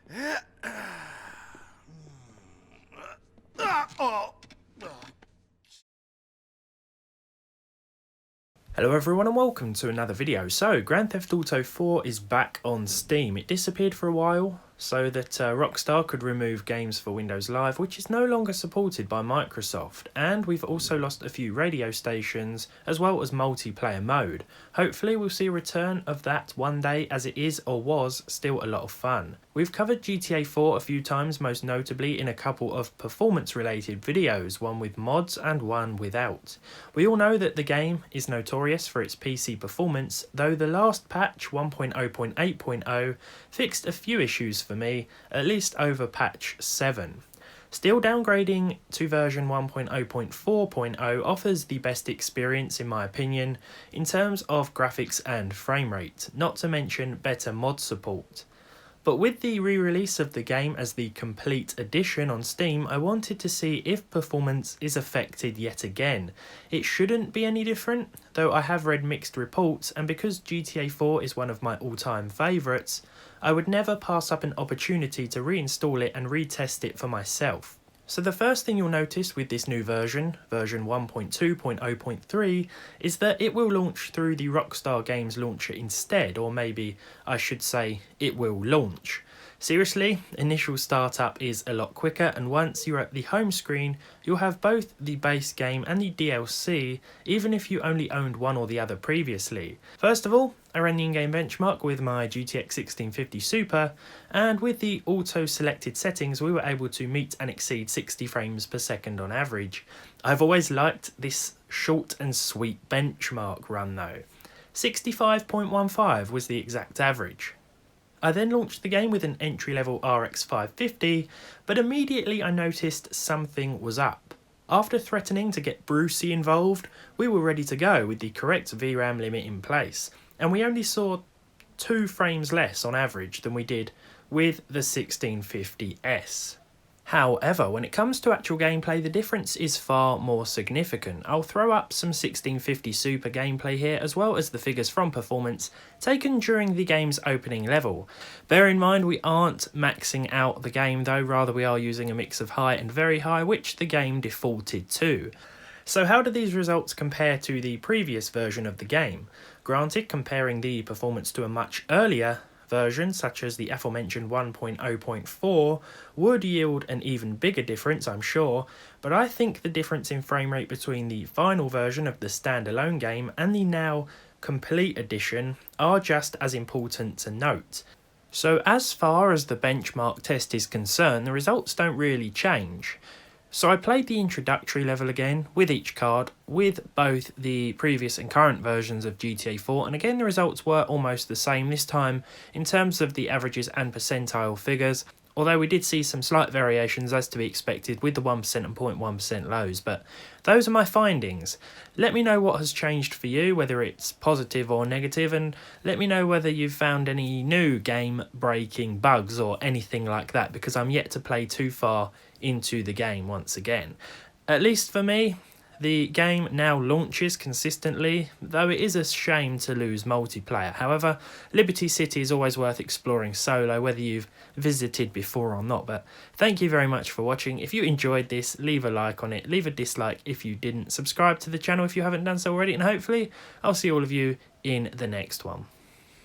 Hello everyone and welcome to another video. So, Grand Theft Auto 4 is back on Steam. It disappeared for a while so that Rockstar could remove games for Windows Live, which is no longer supported by Microsoft. And we've also lost a few radio stations as well as multiplayer mode. Hopefully we'll see a return of that one day, as it is or was still a lot of fun. We've covered GTA 4 a few times, most notably in a couple of performance related videos, one with mods and one without. We all know that the game is notorious for its PC performance, though the last patch 1.0.8.0 fixed a few issues for me, at least over patch 7. Still, downgrading to version 1.0.4.0 offers the best experience in my opinion in terms of graphics and frame rate, not to mention better mod support. But with the re-release of the game as the complete edition on Steam, I wanted to see if performance is affected yet again. It shouldn't be any different, though I have read mixed reports, and because GTA 4 is one of my all-time favourites, I would never pass up an opportunity to reinstall it and retest it for myself. So the first thing you'll notice with this new version 1.2.0.3, is that it will launch through the Rockstar Games launcher instead, or maybe I should say it will launch. Seriously, initial startup is a lot quicker, and once you're at the home screen, you'll have both the base game and the DLC, even if you only owned one or the other previously. First of all, I ran the in-game benchmark with my GTX 1650 Super, and with the auto-selected settings we were able to meet and exceed 60 frames per second on average. I've always liked this short and sweet benchmark run though. 65.15 was the exact average. I then launched the game with an entry-level RX 550, but immediately I noticed something was up. After threatening to get Brucey involved, we were ready to go with the correct VRAM limit in place, and we only saw 2 frames less on average than we did with the 1650S. However, when it comes to actual gameplay, the difference is far more significant. I'll throw up some 1650 Super gameplay here, as well as the figures from performance taken during the game's opening level. Bear in mind we aren't maxing out the game though, rather we are using a mix of high and very high, which the game defaulted to. So how do these results compare to the previous version of the game? Granted, comparing the performance to a much earlier version, such as the aforementioned 1.0.4, would yield an even bigger difference, I'm sure, but I think the difference in frame rate between the final version of the standalone game and the now complete edition are just as important to note. So as far as the benchmark test is concerned, the results don't really change. So I played the introductory level again with each card with both the previous and current versions of GTA 4, and again the results were almost the same, this time in terms of the averages and percentile figures, although we did see some slight variations as to be expected with the 1% and 0.1% lows, but those are my findings. Let me know what has changed for you, whether it's positive or negative, and let me know whether you've found any new game-breaking bugs or anything like that, because I'm yet to play too far into the game once again. At least for me, the game now launches consistently, though it is a shame to lose multiplayer. However, Liberty City is always worth exploring solo, whether you've visited before or not. But thank you very much for watching. If you enjoyed this, leave a like on it, leave a dislike if you didn't, subscribe to the channel if you haven't done so already, and hopefully I'll see all of you in the next one.